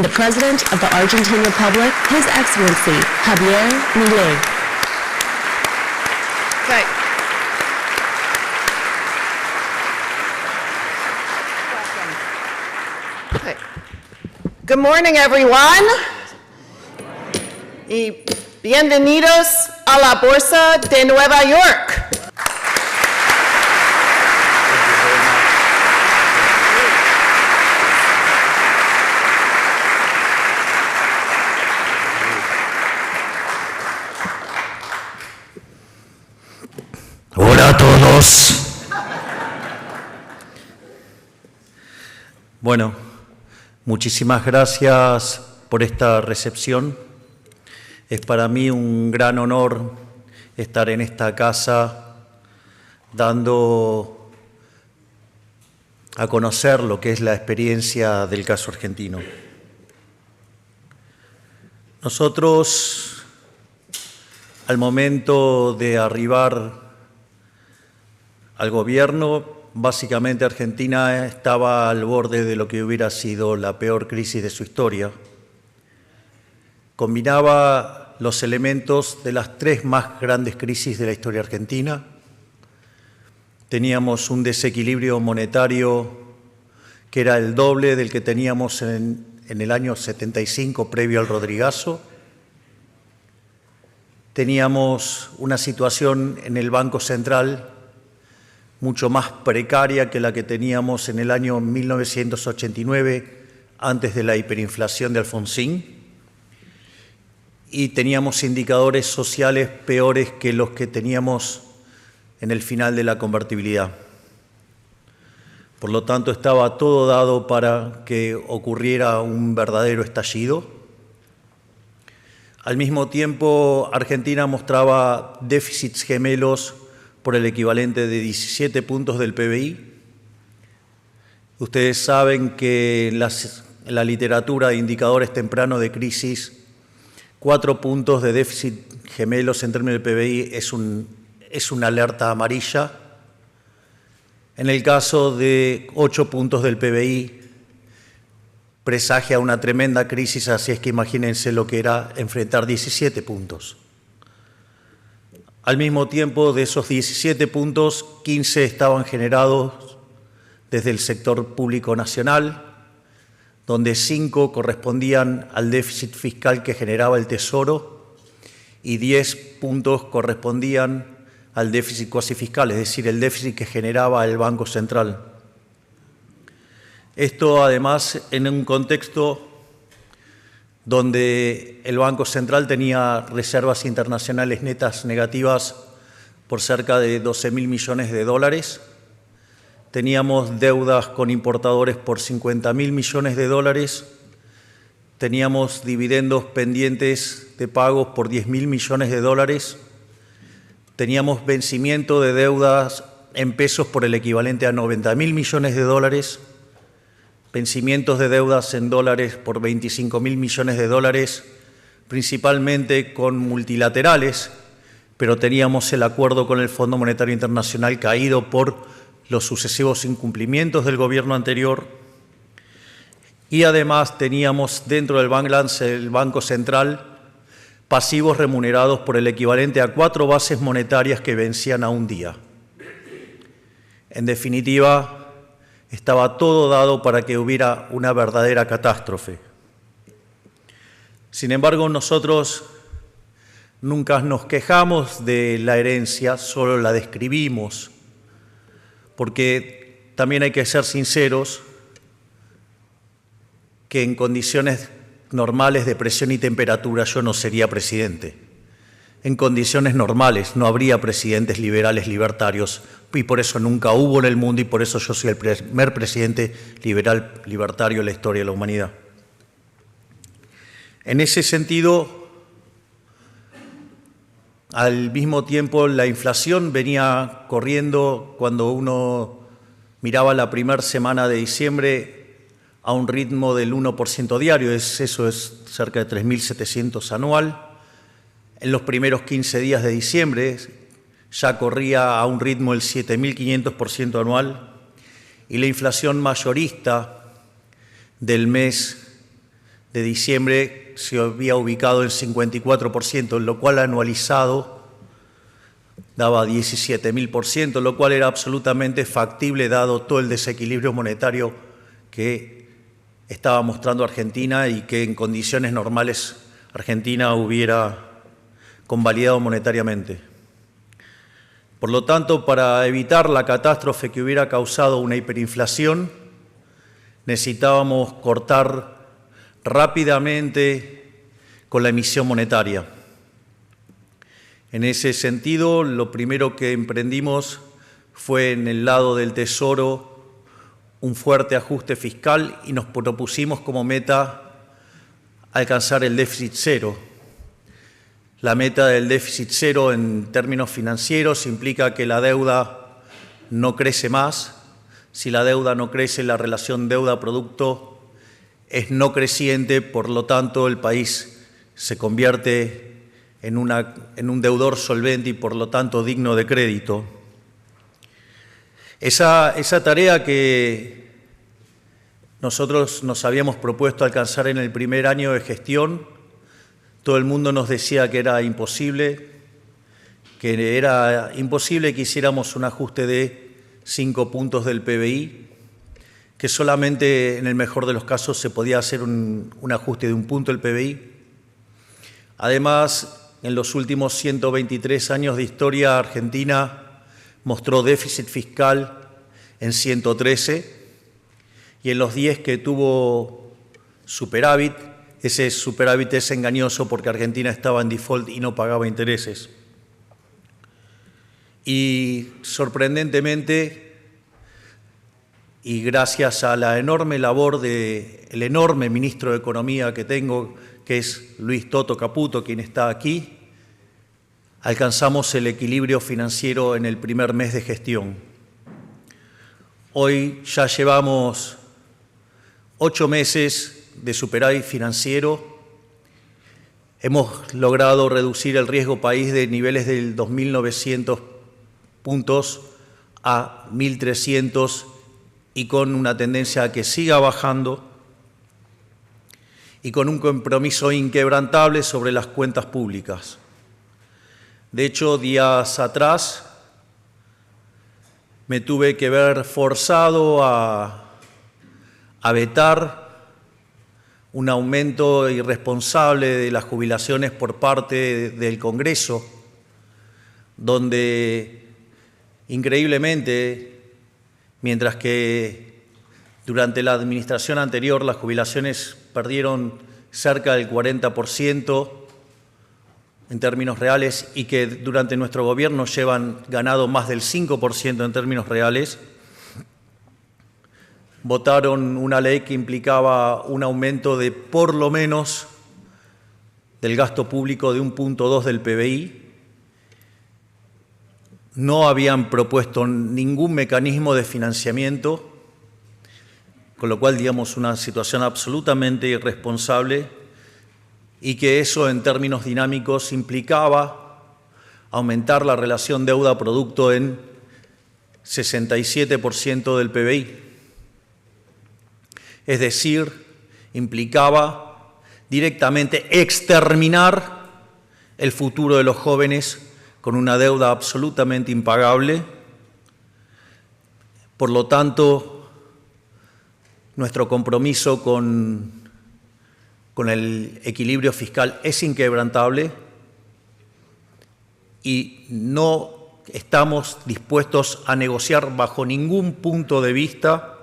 the President of the Argentine Republic, His Excellency Javier Milei. Okay. Okay. Good morning, everyone. Y bienvenidos a la Bolsa de Nueva York. Hola a todos. Bueno, muchísimas gracias por esta recepción. Es para mí un gran honor estar en esta casa dando a conocer lo que es la experiencia del caso argentino. Nosotros, al momento de arribar al gobierno, básicamente Argentina estaba al borde de lo que hubiera sido la peor crisis de su historia. Combinaba los elementos de las tres más grandes crisis de la historia argentina. Teníamos un desequilibrio monetario que era el doble del que teníamos en el año 75 previo al Rodrigazo. Teníamos una situación en el Banco Central mucho más precaria que la que teníamos en el año 1989, antes de la hiperinflación de Alfonsín, y teníamos indicadores sociales peores que los que teníamos en el final de la convertibilidad. Por lo tanto, estaba todo dado para que ocurriera un verdadero estallido. Al mismo tiempo, Argentina mostraba déficits gemelos por el equivalente de 17 puntos del PBI. Ustedes saben que en la literatura de indicadores tempranos de crisis, 4 puntos de déficit gemelos en términos del PBI es una alerta amarilla. En el caso de 8 puntos del PBI, presagia una tremenda crisis, así es que imagínense lo que era enfrentar 17 puntos. Al mismo tiempo, de esos 17 puntos, 15 estaban generados desde el sector público nacional, donde 5 correspondían al déficit fiscal que generaba el Tesoro y 10 puntos correspondían al déficit cuasi fiscal, es decir, el déficit que generaba el Banco Central. Esto, además, en un contexto donde el Banco Central tenía reservas internacionales netas negativas por cerca de 12.000 millones de dólares. Teníamos deudas con importadores por 50.000 millones de dólares. Teníamos dividendos pendientes de pagos por 10.000 millones de dólares. Teníamos vencimiento de deudas en pesos por el equivalente a 90.000 millones de dólares. Vencimientos de deudas en dólares por 25.000 millones de dólares, principalmente con multilaterales, pero teníamos el acuerdo con el Fondo Monetario Internacional caído por los sucesivos incumplimientos del gobierno anterior. Y además teníamos dentro del balance del Banco Central pasivos remunerados por el equivalente a 4 bases monetarias que vencían a un día. En definitiva, estaba todo dado para que hubiera una verdadera catástrofe. Sin embargo, nosotros nunca nos quejamos de la herencia, solo la describimos, porque también hay que ser sinceros que en condiciones normales de presión y temperatura yo no sería presidente. En condiciones normales no habría presidentes liberales libertarios y por eso nunca hubo en el mundo y por eso yo soy el primer presidente liberal libertario en la historia de la humanidad. En ese sentido, al mismo tiempo la inflación venía corriendo cuando uno miraba la primera semana de diciembre a un ritmo del 1% diario, eso es cerca de 3.700 anual. En los primeros 15 días de diciembre ya corría a un ritmo del 7.500% anual y la inflación mayorista del mes de diciembre se había ubicado en 54%, lo cual anualizado daba 17.000%, lo cual era absolutamente factible dado todo el desequilibrio monetario que estaba mostrando Argentina y que en condiciones normales Argentina hubiera convalidado monetariamente. Por lo tanto, para evitar la catástrofe que hubiera causado una hiperinflación, necesitábamos cortar rápidamente con la emisión monetaria. En ese sentido, lo primero que emprendimos fue en el lado del Tesoro un fuerte ajuste fiscal y nos propusimos como meta alcanzar el déficit cero. La meta del déficit cero en términos financieros implica que la deuda no crece más. Si la deuda no crece, la relación deuda-producto es no creciente, por lo tanto el país se convierte en un deudor solvente y por lo tanto digno de crédito. Esa tarea que nosotros nos habíamos propuesto alcanzar en el primer año de gestión, todo el mundo nos decía que era imposible que hiciéramos un ajuste de 5 puntos del PBI, que solamente en el mejor de los casos se podía hacer un ajuste de 1 punto del PBI. Además, en los últimos 123 años de historia, Argentina mostró déficit fiscal en 113 y en los 10 que tuvo superávit, ese superávit es engañoso porque Argentina estaba en default y no pagaba intereses. Y sorprendentemente, y gracias a la enorme labor del enorme ministro de Economía que tengo, que es Luis Toto Caputo, quien está aquí, alcanzamos el equilibrio financiero en el primer mes de gestión. Hoy ya llevamos 8 meses de superávit financiero. Hemos logrado reducir el riesgo país de niveles del 2.900 puntos a 1.300 y con una tendencia a que siga bajando y con un compromiso inquebrantable sobre las cuentas públicas. De hecho, días atrás me tuve que ver forzado a vetar un aumento irresponsable de las jubilaciones por parte del Congreso, donde increíblemente, mientras que durante la administración anterior las jubilaciones perdieron cerca del 40% en términos reales y que durante nuestro gobierno llevan ganado más del 5% en términos reales, votaron una ley que implicaba un aumento de por lo menos del gasto público de 1.2 del PBI. No habían propuesto ningún mecanismo de financiamiento, con lo cual, digamos, una situación absolutamente irresponsable y que eso en términos dinámicos implicaba aumentar la relación deuda-producto en 67% del PBI. Es decir, implicaba directamente exterminar el futuro de los jóvenes con una deuda absolutamente impagable. Por lo tanto, nuestro compromiso con el equilibrio fiscal es inquebrantable y no estamos dispuestos a negociar bajo ningún punto de vista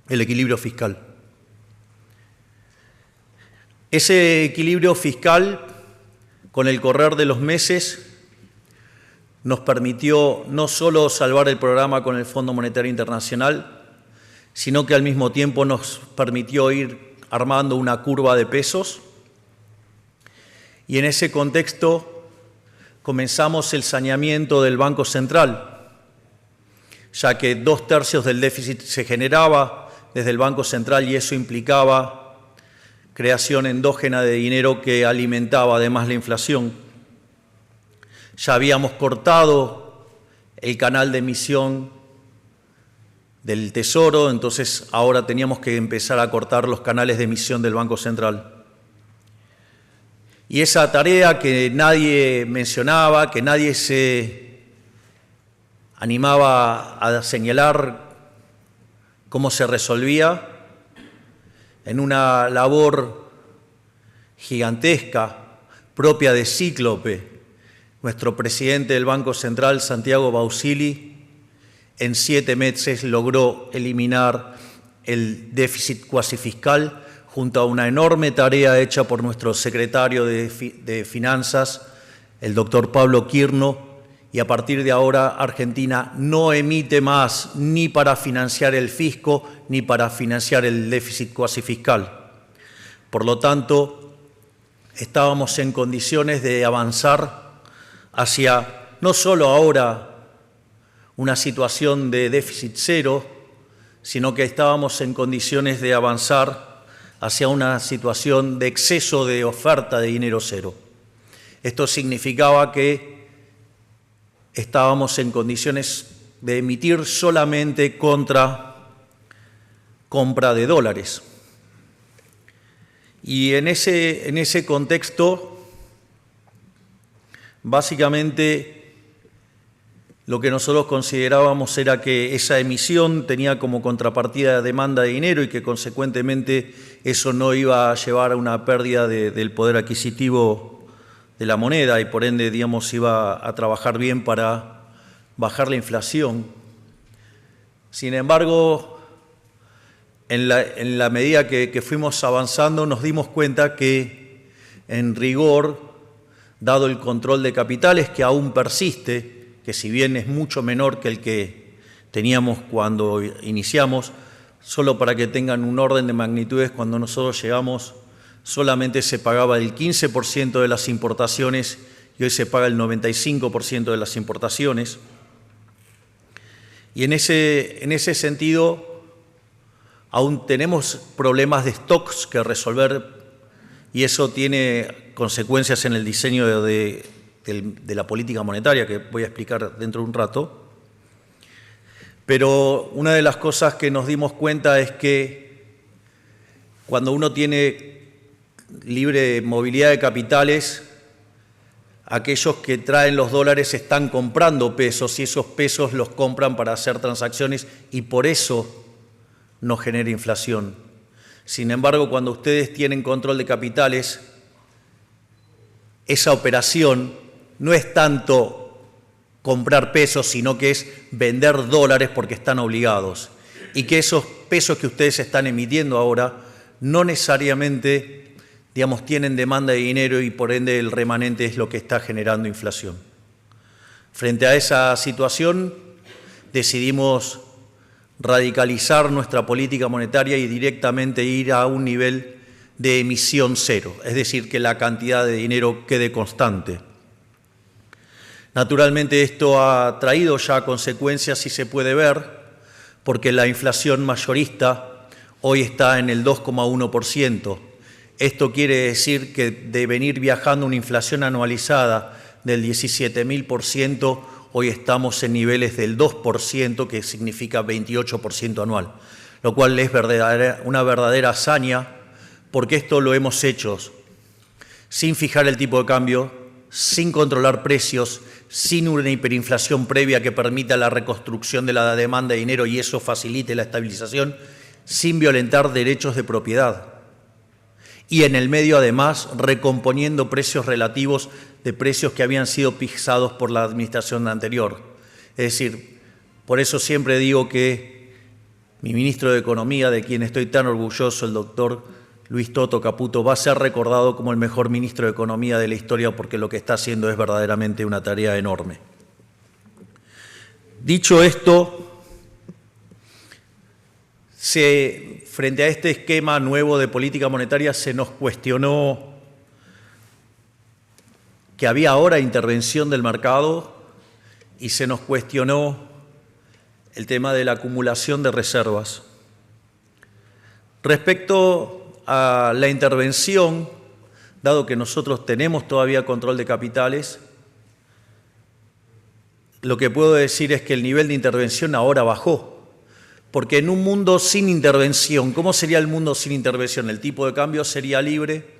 el equilibrio fiscal. Ese equilibrio fiscal, con el correr de los meses, nos permitió no solo salvar el programa con el Fondo Monetario Internacional, sino que al mismo tiempo nos permitió ir armando una curva de pesos. Y en ese contexto comenzamos el saneamiento del Banco Central, ya que 2/3 del déficit se generaba desde el Banco Central y eso implicaba creación endógena de dinero que alimentaba además la inflación. Ya habíamos cortado el canal de emisión del Tesoro, entonces ahora teníamos que empezar a cortar los canales de emisión del Banco Central. Y esa tarea que nadie mencionaba, que nadie se animaba a señalar cómo se resolvía, en una labor gigantesca, propia de Cíclope, nuestro presidente del Banco Central, Santiago Bausili, en 7 meses logró eliminar el déficit cuasi fiscal junto a una enorme tarea hecha por nuestro secretario de Finanzas, el doctor Pablo Quirno, y a partir de ahora Argentina no emite más ni para financiar el fisco ni para financiar el déficit cuasi fiscal. Por lo tanto, estábamos en condiciones de avanzar hacia no solo ahora una situación de déficit cero, sino que estábamos en condiciones de avanzar hacia una situación de exceso de oferta de dinero cero. Esto significaba que estábamos en condiciones de emitir solamente contra compra de dólares. Y en ese contexto, básicamente, lo que nosotros considerábamos era que esa emisión tenía como contrapartida demanda de dinero y que consecuentemente eso no iba a llevar a una pérdida del poder adquisitivo de la moneda y por ende, digamos, iba a trabajar bien para bajar la inflación. Sin embargo, en la medida que fuimos avanzando nos dimos cuenta que en rigor, dado el control de capitales que aún persiste, que si bien es mucho menor que el que teníamos cuando iniciamos, solo para que tengan un orden de magnitudes, cuando nosotros llegamos solamente se pagaba el 15% de las importaciones y hoy se paga el 95% de las importaciones. Y en ese sentido aún tenemos problemas de stocks que resolver y eso tiene consecuencias en el diseño de la política monetaria, que voy a explicar dentro de un rato. Pero una de las cosas que nos dimos cuenta es que cuando uno tiene libre movilidad de capitales, aquellos que traen los dólares están comprando pesos y esos pesos los compran para hacer transacciones y por eso no genera inflación. Sin embargo, cuando ustedes tienen control de capitales, esa operación no es tanto comprar pesos, sino que es vender dólares porque están obligados. Y que esos pesos que ustedes están emitiendo ahora no necesariamente, digamos, tienen demanda de dinero y por ende el remanente es lo que está generando inflación. Frente a esa situación, decidimos radicalizar nuestra política monetaria y directamente ir a un nivel de emisión cero, es decir, que la cantidad de dinero quede constante. Naturalmente esto ha traído ya consecuencias, si se puede ver, porque la inflación mayorista hoy está en el 2,1%. Esto quiere decir que de venir viajando una inflación anualizada del 17.000%, hoy estamos en niveles del 2%, que significa 28% anual, lo cual es una verdadera hazaña, porque esto lo hemos hecho sin fijar el tipo de cambio, sin controlar precios, sin una hiperinflación previa que permita la reconstrucción de la demanda de dinero y eso facilite la estabilización, sin violentar derechos de propiedad. Y en el medio, además, recomponiendo precios relativos de precios que habían sido fijados por la administración anterior. Es decir, por eso siempre digo que mi ministro de Economía, de quien estoy tan orgulloso, el doctor Luis Toto Caputo, va a ser recordado como el mejor ministro de Economía de la historia porque lo que está haciendo es verdaderamente una tarea enorme. Dicho esto, frente a este esquema nuevo de política monetaria se nos cuestionó que había ahora intervención del mercado y se nos cuestionó el tema de la acumulación de reservas. Respecto a la intervención, dado que nosotros tenemos todavía control de capitales, lo que puedo decir es que el nivel de intervención ahora bajó, porque en un mundo sin intervención, ¿cómo sería el mundo sin intervención? El tipo de cambio sería libre,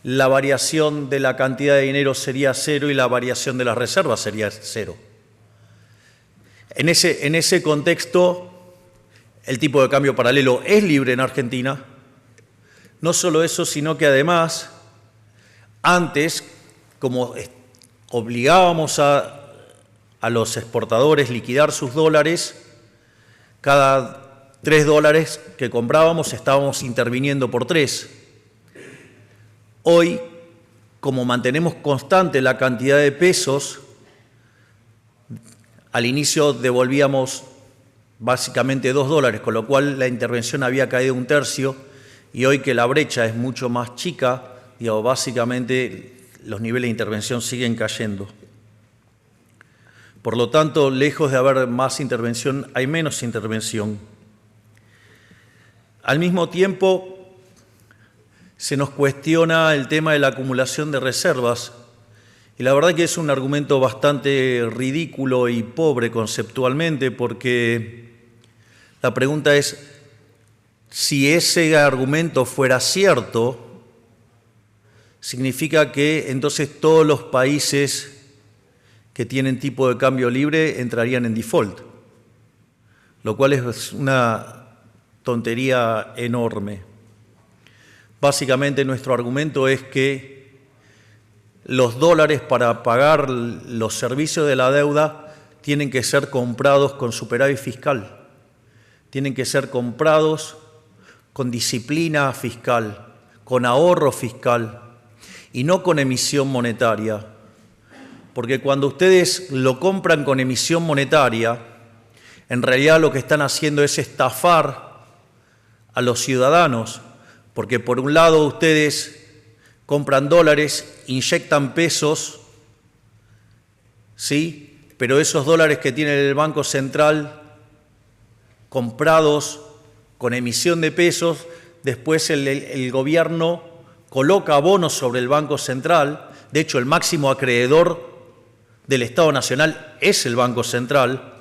la variación de la cantidad de dinero sería cero y la variación de las reservas sería cero. En ese contexto, el tipo de cambio paralelo es libre en Argentina. No solo eso, sino que además, antes, como obligábamos a los exportadores a liquidar sus dólares, cada $3 que comprábamos estábamos interviniendo por 3. Hoy, como mantenemos constante la cantidad de pesos, al inicio devolvíamos básicamente $2, con lo cual la intervención había caído 1/3, y hoy que la brecha es mucho más chica, básicamente los niveles de intervención siguen cayendo. Por lo tanto, lejos de haber más intervención, hay menos intervención. Al mismo tiempo, se nos cuestiona el tema de la acumulación de reservas, y la verdad que es un argumento bastante ridículo y pobre conceptualmente, porque la pregunta es, si ese argumento fuera cierto, significa que entonces todos los países que tienen tipo de cambio libre entrarían en default, lo cual es una tontería enorme. Básicamente nuestro argumento es que los dólares para pagar los servicios de la deuda tienen que ser comprados con superávit fiscal, tienen que ser comprados con disciplina fiscal, con ahorro fiscal y no con emisión monetaria. Porque cuando ustedes lo compran con emisión monetaria, en realidad lo que están haciendo es estafar a los ciudadanos, porque por un lado ustedes compran dólares, inyectan pesos, ¿sí? Pero esos dólares que tiene el Banco Central comprados con emisión de pesos, después el gobierno coloca bonos sobre el Banco Central. De hecho, el máximo acreedor del Estado Nacional es el Banco Central.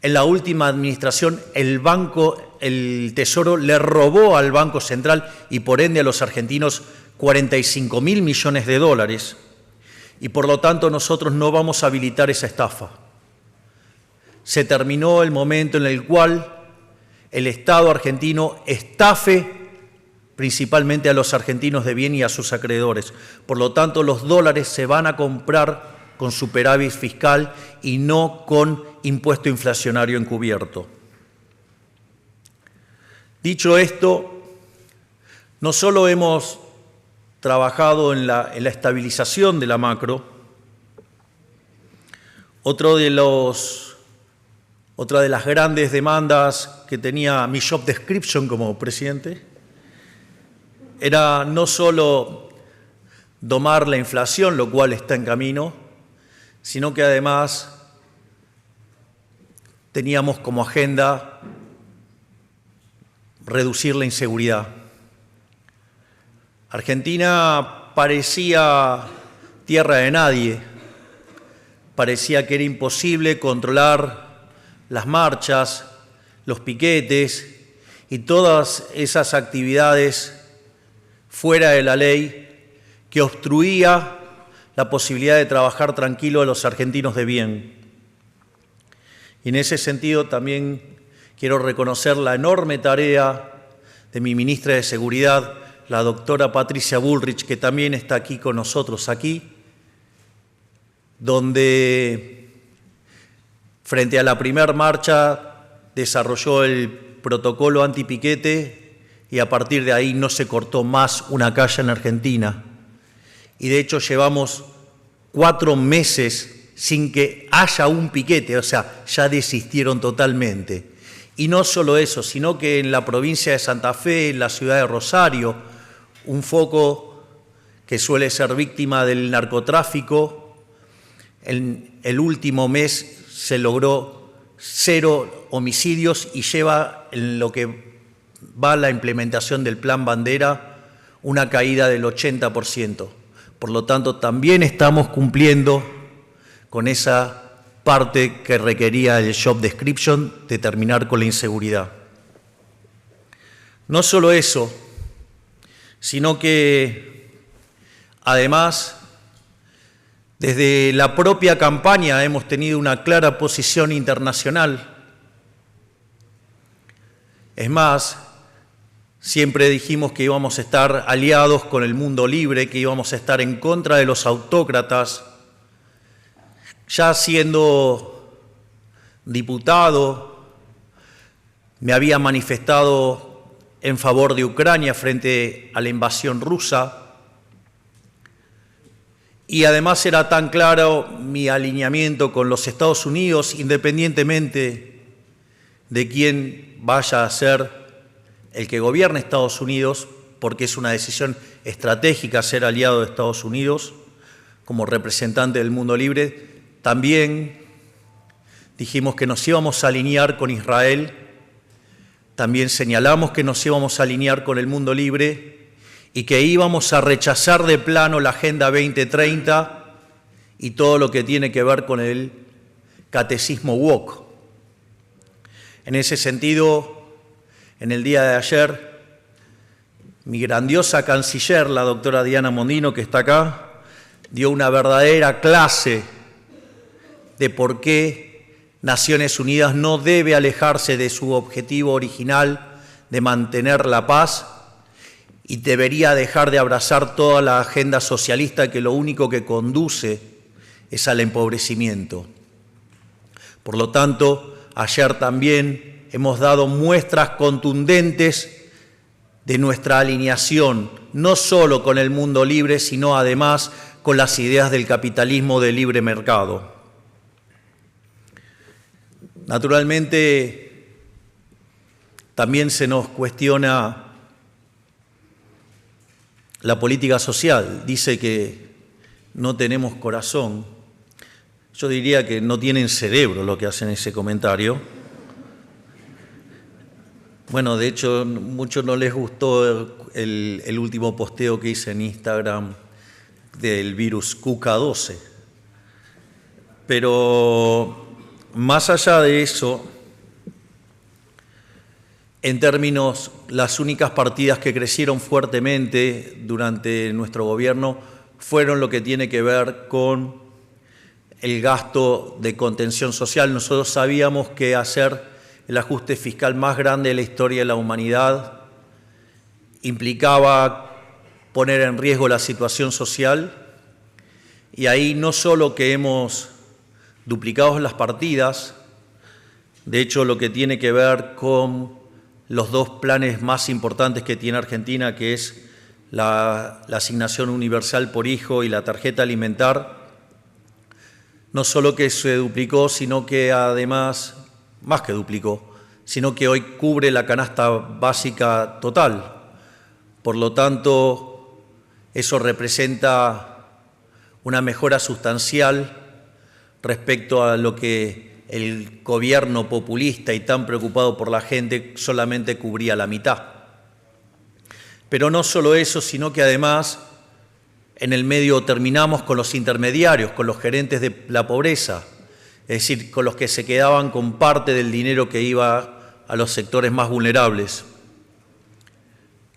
En la última administración, el Tesoro le robó al Banco Central y por ende a los argentinos 45.000 millones de dólares, y por lo tanto nosotros no vamos a habilitar esa estafa. Se terminó el momento en el cual el Estado argentino estafe principalmente a los argentinos de bien y a sus acreedores. Por lo tanto, los dólares se van a comprar con superávit fiscal y no con impuesto inflacionario encubierto. Dicho esto, no solo hemos trabajado en la estabilización de la macro, otra de las grandes demandas que tenía mi job description como presidente era no solo domar la inflación, lo cual está en camino, sino que además teníamos como agenda reducir la inseguridad. Argentina parecía tierra de nadie, parecía que era imposible controlar las marchas, los piquetes y todas esas actividades fuera de la ley que obstruía la posibilidad de trabajar tranquilo a los argentinos de bien. Y en ese sentido también quiero reconocer la enorme tarea de mi ministra de Seguridad, la doctora Patricia Bullrich, que también está aquí con nosotros, donde frente a la primera marcha desarrolló el protocolo antipiquete y a partir de ahí no se cortó más una calle en Argentina. Y de hecho llevamos 4 meses sin que haya un piquete, o sea, ya desistieron totalmente. Y no solo eso, sino que en la provincia de Santa Fe, en la ciudad de Rosario, un foco que suele ser víctima del narcotráfico, en el último mes se logró 0 homicidios y lleva en lo que va la implementación del Plan Bandera una caída del 80%. Por lo tanto, también estamos cumpliendo con esa parte que requería el job description de terminar con la inseguridad. No solo eso, sino que Además, desde la propia campaña hemos tenido una clara posición internacional. Es más, siempre dijimos que íbamos a estar aliados con el mundo libre, que íbamos a estar en contra de los autócratas. Ya siendo diputado, me había manifestado en favor de Ucrania frente a la invasión rusa. Y además era tan claro mi alineamiento con los Estados Unidos, independientemente de quién vaya a ser el que gobierne Estados Unidos, porque es una decisión estratégica ser aliado de Estados Unidos como representante del mundo libre. También dijimos que nos íbamos a alinear con Israel, también señalamos que nos íbamos a alinear con el mundo libre y que íbamos a rechazar de plano la Agenda 2030 y todo lo que tiene que ver con el catecismo woke. En ese sentido, en el día de ayer, mi grandiosa canciller, la doctora Diana Mondino, que está acá, dio una verdadera clase de por qué Naciones Unidas no debe alejarse de su objetivo original de mantener la paz y debería dejar de abrazar toda la agenda socialista que lo único que conduce es al empobrecimiento. Por lo tanto, ayer también hemos dado muestras contundentes de nuestra alineación, no solo con el mundo libre, sino además con las ideas del capitalismo de libre mercado. Naturalmente, también se nos cuestiona la política social. Dice que no tenemos corazón. Yo diría que no tienen cerebro lo que hacen ese comentario. Bueno, de hecho, muchos no les gustó el último posteo que hice en Instagram del virus QK12. Pero más allá de eso, en términos, las únicas partidas que crecieron fuertemente durante nuestro gobierno fueron lo que tiene que ver con el gasto de contención social. Nosotros sabíamos que hacer el ajuste fiscal más grande de la historia de la humanidad implicaba poner en riesgo la situación social, y ahí no solo que hemos duplicado las partidas, de hecho lo que tiene que ver con los dos planes más importantes que tiene Argentina, que es la asignación universal por hijo y la tarjeta alimentar, no solo que se duplicó, sino que además, más que duplicó, sino que hoy cubre la canasta básica total. Por lo tanto, eso representa una mejora sustancial respecto a lo que el gobierno populista y tan preocupado por la gente solamente cubría la mitad. Pero no solo eso, sino que además en el medio terminamos con los intermediarios, con los gerentes de la pobreza, es decir, con los que se quedaban con parte del dinero que iba a los sectores más vulnerables.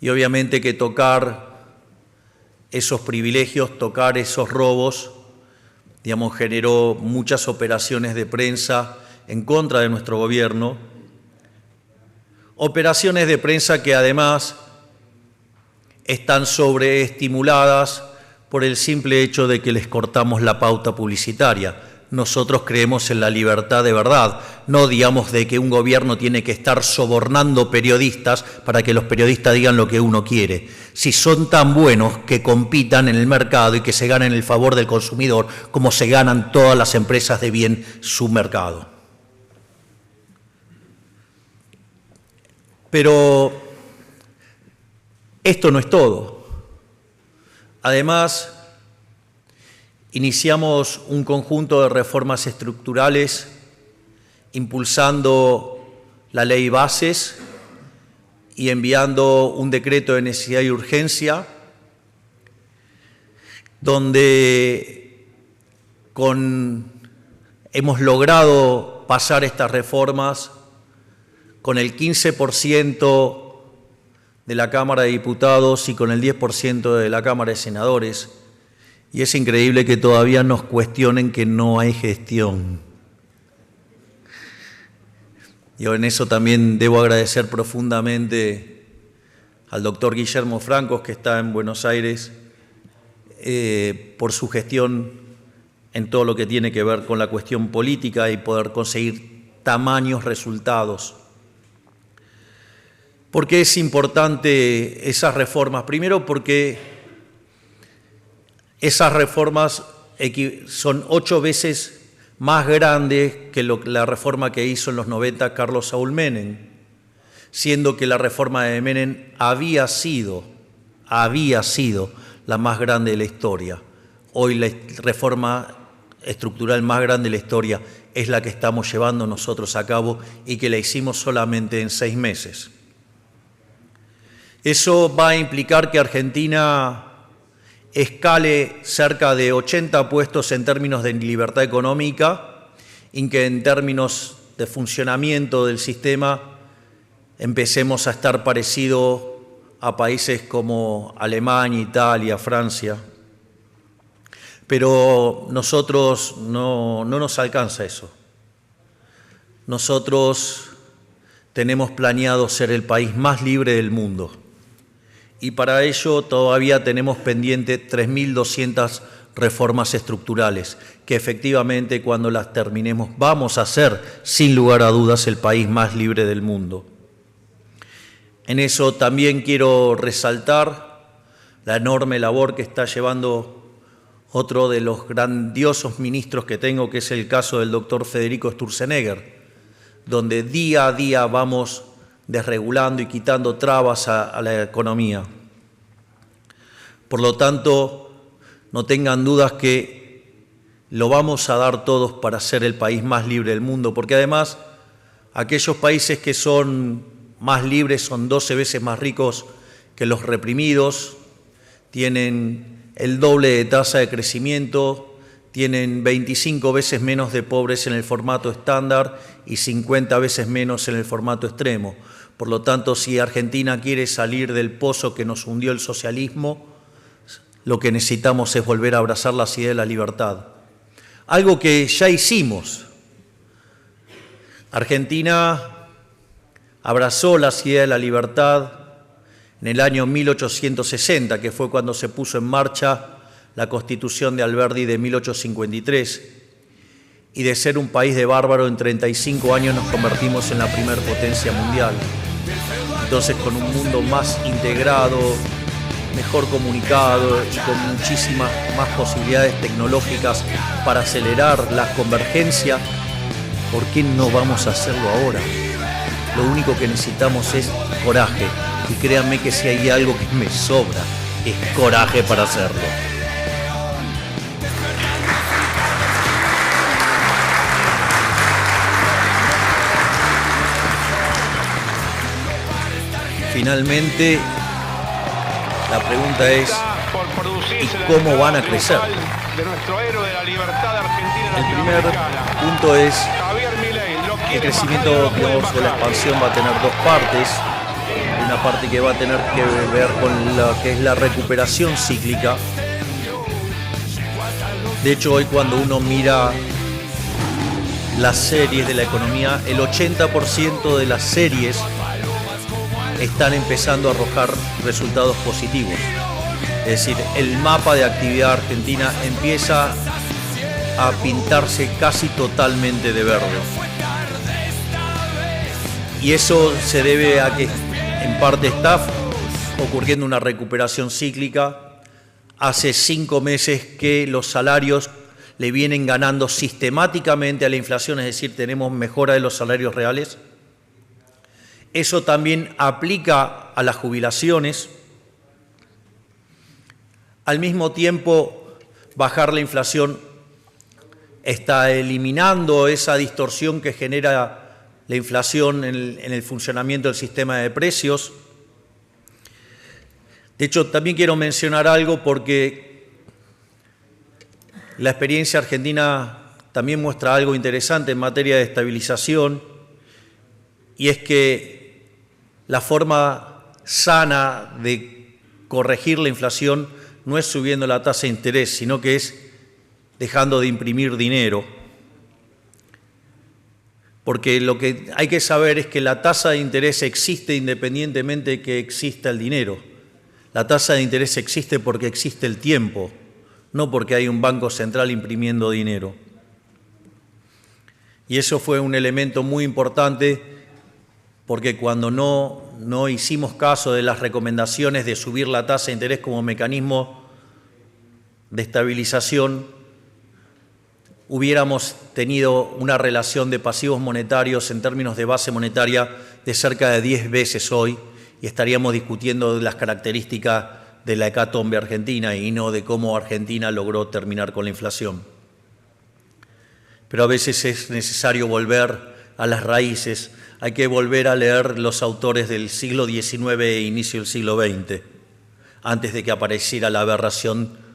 Y obviamente que tocar esos privilegios, tocar esos robos, digamos, generó muchas operaciones de prensa en contra de nuestro gobierno, operaciones de prensa que además están sobreestimuladas por el simple hecho de que les cortamos la pauta publicitaria. Nosotros creemos en la libertad de verdad, no digamos de que un gobierno tiene que estar sobornando periodistas para que los periodistas digan lo que uno quiere. Si son tan buenos, que compitan en el mercado y que se ganen el favor del consumidor, como se ganan todas las empresas de bien su mercado. Pero esto no es todo. Además, iniciamos un conjunto de reformas estructurales impulsando la ley Bases y enviando un decreto de necesidad y urgencia donde hemos logrado pasar estas reformas con el 15% de la Cámara de Diputados y con el 10% de la Cámara de Senadores. Y es increíble que todavía nos cuestionen que no hay gestión. Yo en eso también debo agradecer profundamente al doctor Guillermo Francos, que está en Buenos Aires, por su gestión en todo lo que tiene que ver con la cuestión política y poder conseguir tamaños resultados. ¿Por qué es importante esas reformas? Primero porque esas reformas son 8 veces más grandes que la reforma que hizo en los 90 Carlos Saúl Menem, siendo que la reforma de Menem había sido la más grande de la historia. Hoy la reforma estructural más grande de la historia es la que estamos llevando nosotros a cabo y que la hicimos solamente en 6 meses. Eso va a implicar que Argentina escale cerca de 80 puestos en términos de libertad económica y que en términos de funcionamiento del sistema empecemos a estar parecido a países como Alemania, Italia, Francia. Pero nosotros no nos alcanza eso. Nosotros tenemos planeado ser el país más libre del mundo. Y para ello todavía tenemos pendiente 3.200 reformas estructurales, que efectivamente cuando las terminemos vamos a ser, sin lugar a dudas, el país más libre del mundo. En eso también quiero resaltar la enorme labor que está llevando otro de los grandiosos ministros que tengo, que es el caso del doctor Federico Sturzenegger, donde día a día vamos desregulando y quitando trabas a la economía. Por lo tanto, no tengan dudas que lo vamos a dar todos para ser el país más libre del mundo, porque además aquellos países que son más libres son 12 veces más ricos que los reprimidos, tienen el doble de tasa de crecimiento, tienen 25 veces menos de pobres en el formato estándar y 50 veces menos en el formato extremo. Por lo tanto, si Argentina quiere salir del pozo que nos hundió el socialismo, lo que necesitamos es volver a abrazar la idea de la libertad. Algo que ya hicimos. Argentina abrazó la idea de la libertad en el año 1860, que fue cuando se puso en marcha la Constitución de Alberdi de 1853. Y de ser un país de bárbaro, en 35 años nos convertimos en la primer potencia mundial. Entonces, con un mundo más integrado, mejor comunicado y con muchísimas más posibilidades tecnológicas para acelerar la convergencia, ¿por qué no vamos a hacerlo ahora? Lo único que necesitamos es coraje. Y créanme que si hay algo que me sobra, es coraje para hacerlo. Finalmente, la pregunta es, ¿y cómo van a crecer? El primer punto es, el crecimiento, digamos, de la expansión va a tener dos partes. Una parte que va a tener que ver con lo que es la recuperación cíclica. De hecho, hoy cuando uno mira las series de la economía, el 80% de las series están empezando a arrojar resultados positivos. Es decir, el mapa de actividad argentina empieza a pintarse casi totalmente de verde. Y eso se debe a que en parte está ocurriendo una recuperación cíclica. Hace 5 meses que los salarios le vienen ganando sistemáticamente a la inflación, es decir, tenemos mejora de los salarios reales. Eso también aplica a las jubilaciones. Al mismo tiempo, bajar la inflación está eliminando esa distorsión que genera la inflación en el funcionamiento del sistema de precios. De hecho, también quiero mencionar algo porque la experiencia argentina también muestra algo interesante en materia de estabilización, y es que la forma sana de corregir la inflación no es subiendo la tasa de interés, sino que es dejando de imprimir dinero. Porque lo que hay que saber es que la tasa de interés existe independientemente de que exista el dinero. La tasa de interés existe porque existe el tiempo, no porque hay un banco central imprimiendo dinero. Y eso fue un elemento muy importante porque cuando no hicimos caso de las recomendaciones de subir la tasa de interés como mecanismo de estabilización, hubiéramos tenido una relación de pasivos monetarios en términos de base monetaria de cerca de 10 veces hoy y estaríamos discutiendo las características de la hecatombe argentina y no de cómo Argentina logró terminar con la inflación. Pero a veces es necesario volver a las raíces, hay que volver a leer los autores del siglo XIX e inicio del siglo XX, antes de que apareciera la aberración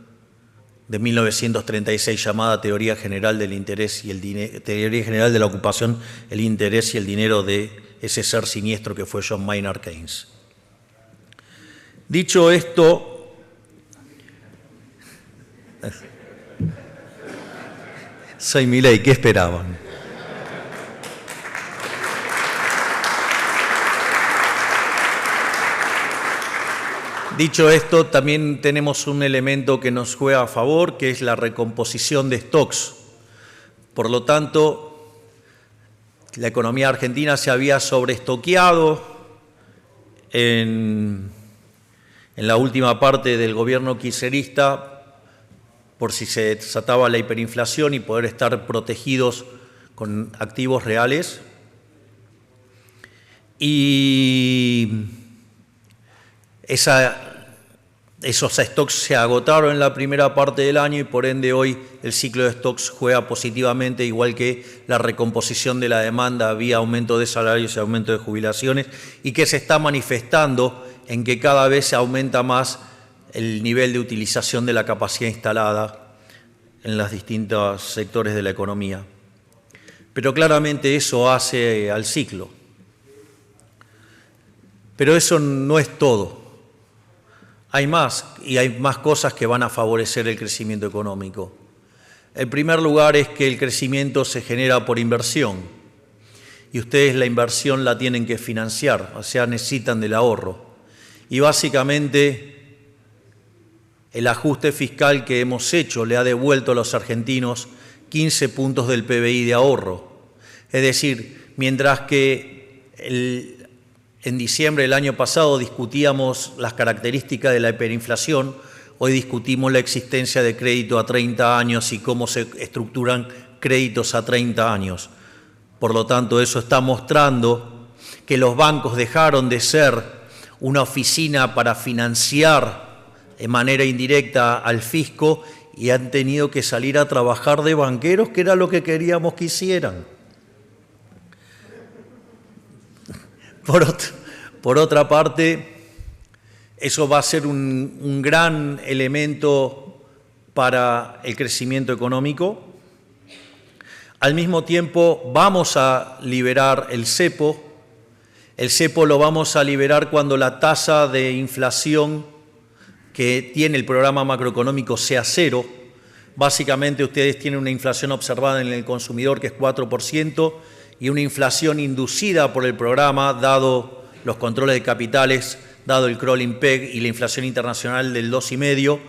de 1936 llamada Teoría General del Interés y el dinero, Teoría General de la Ocupación, el interés y el dinero de ese ser siniestro que fue John Maynard Keynes. Dicho esto, soy Milei, ¿qué esperaban? Dicho esto, también tenemos un elemento que nos juega a favor, que es la recomposición de stocks. Por lo tanto, la economía argentina se había sobreestoqueado en la última parte del gobierno kirchnerista por si se desataba la hiperinflación y poder estar protegidos con activos reales. Y esos stocks se agotaron en la primera parte del año y por ende hoy el ciclo de stocks juega positivamente, igual que la recomposición de la demanda vía aumento de salarios y aumento de jubilaciones, y que se está manifestando en que cada vez se aumenta más el nivel de utilización de la capacidad instalada en los distintos sectores de la economía. Pero claramente eso hace al ciclo. Pero eso no es todo. Hay más, y hay más cosas que van a favorecer el crecimiento económico. El primer lugar es que el crecimiento se genera por inversión, y ustedes la inversión la tienen que financiar, o sea, necesitan del ahorro. Y básicamente el ajuste fiscal que hemos hecho le ha devuelto a los argentinos 15 puntos del PBI de ahorro. Es decir, mientras que en diciembre del año pasado discutíamos las características de la hiperinflación, hoy discutimos la existencia de crédito a 30 años y cómo se estructuran créditos a 30 años. Por lo tanto, eso está mostrando que los bancos dejaron de ser una oficina para financiar de manera indirecta al fisco y han tenido que salir a trabajar de banqueros, que era lo que queríamos que hicieran. Por otra parte, eso va a ser un gran elemento para el crecimiento económico. Al mismo tiempo, vamos a liberar el cepo. El cepo lo vamos a liberar cuando la tasa de inflación que tiene el programa macroeconómico sea cero. Básicamente, ustedes tienen una inflación observada en el consumidor que es 4%, y una inflación inducida por el programa, dado los controles de capitales, dado el crawling peg y la inflación internacional del 2,5%,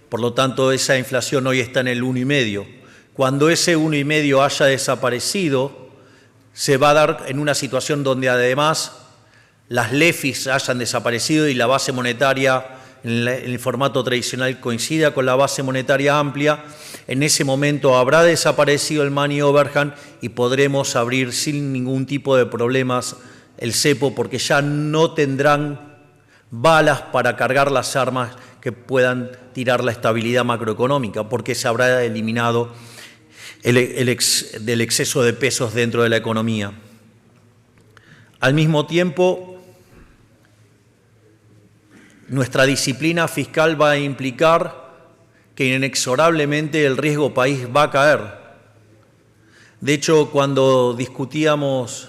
por lo tanto esa inflación hoy está en el 1,5%. Cuando ese 1,5% haya desaparecido, se va a dar en una situación donde además las LEFIs hayan desaparecido y la base monetaria en el formato tradicional coincida con la base monetaria amplia. En ese momento habrá desaparecido el money overhang y podremos abrir sin ningún tipo de problemas el cepo, porque ya no tendrán balas para cargar las armas que puedan tirar la estabilidad macroeconómica, porque se habrá eliminado del exceso de pesos dentro de la economía. Al mismo tiempo, nuestra disciplina fiscal va a implicar que inexorablemente el riesgo país va a caer. De hecho, cuando discutíamos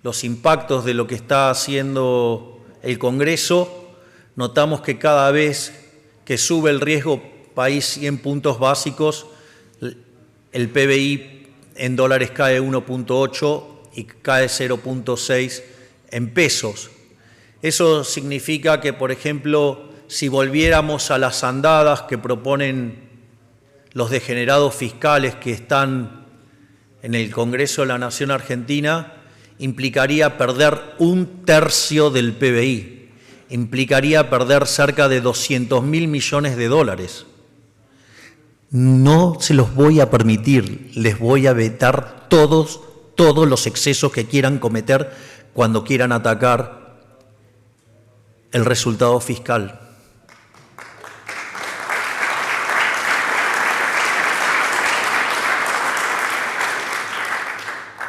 los impactos de lo que está haciendo el Congreso, notamos que cada vez que sube el riesgo país 100 puntos básicos, el PBI en dólares cae 1.8 y cae 0.6 en pesos. Eso significa que, por ejemplo, si volviéramos a las andadas que proponen los degenerados fiscales que están en el Congreso de la Nación Argentina, implicaría perder 1/3 del PBI, implicaría perder cerca de 200.000 millones de dólares. No se los voy a permitir, les voy a vetar todos los excesos que quieran cometer cuando quieran atacar el resultado fiscal.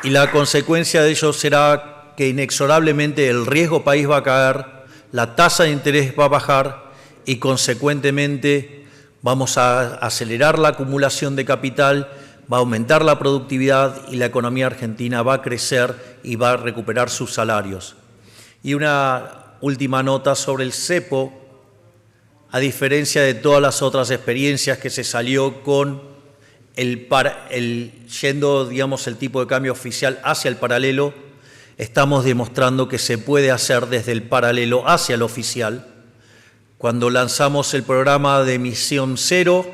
Y la consecuencia de ello será que inexorablemente el riesgo país va a caer, la tasa de interés va a bajar y consecuentemente vamos a acelerar la acumulación de capital, va a aumentar la productividad y la economía argentina va a crecer y va a recuperar sus salarios. Y una última nota sobre el cepo. A diferencia de todas las otras experiencias que se salió con yendo, digamos, el tipo de cambio oficial hacia el paralelo, estamos demostrando que se puede hacer desde el paralelo hacia el oficial. Cuando lanzamos el programa de emisión cero,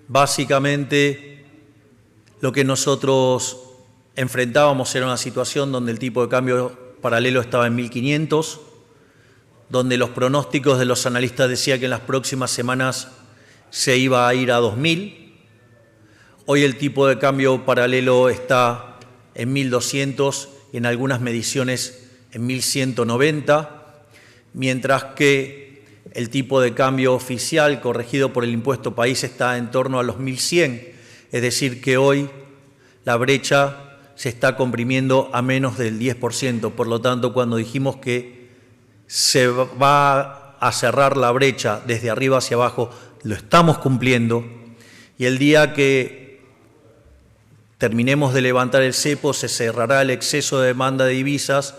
básicamente lo que nosotros enfrentábamos era una situación donde el tipo de cambio paralelo estaba en 1.500, donde los pronósticos de los analistas decían que en las próximas semanas se iba a ir a 2.000. Hoy el tipo de cambio paralelo está en 1.200 y en algunas mediciones en 1.190, mientras que el tipo de cambio oficial corregido por el impuesto país está en torno a los 1.100, es decir, que hoy la brecha se está comprimiendo a menos del 10%. Por lo tanto, cuando dijimos que se va a cerrar la brecha desde arriba hacia abajo, lo estamos cumpliendo, y el día que terminemos de levantar el cepo, se cerrará el exceso de demanda de divisas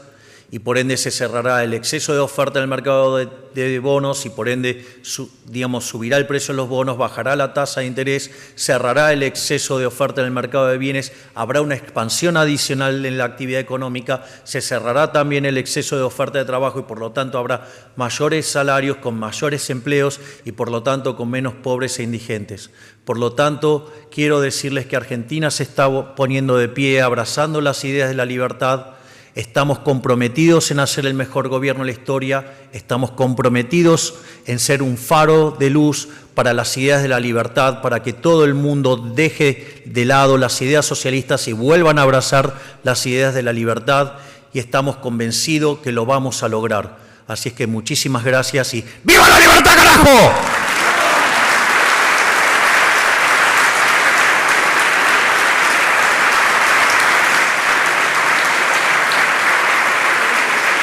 y por ende se cerrará el exceso de oferta en el mercado de bonos y por ende subirá el precio de los bonos, bajará la tasa de interés, cerrará el exceso de oferta en el mercado de bienes, habrá una expansión adicional en la actividad económica, se cerrará también el exceso de oferta de trabajo y por lo tanto habrá mayores salarios con mayores empleos y por lo tanto con menos pobres e indigentes. Por lo tanto, quiero decirles que Argentina se está poniendo de pie, abrazando las ideas de la libertad. Estamos comprometidos en hacer el mejor gobierno de la historia, estamos comprometidos en ser un faro de luz para las ideas de la libertad, para que todo el mundo deje de lado las ideas socialistas y vuelvan a abrazar las ideas de la libertad y estamos convencidos que lo vamos a lograr. Así es que muchísimas gracias y ¡viva la libertad, carajo!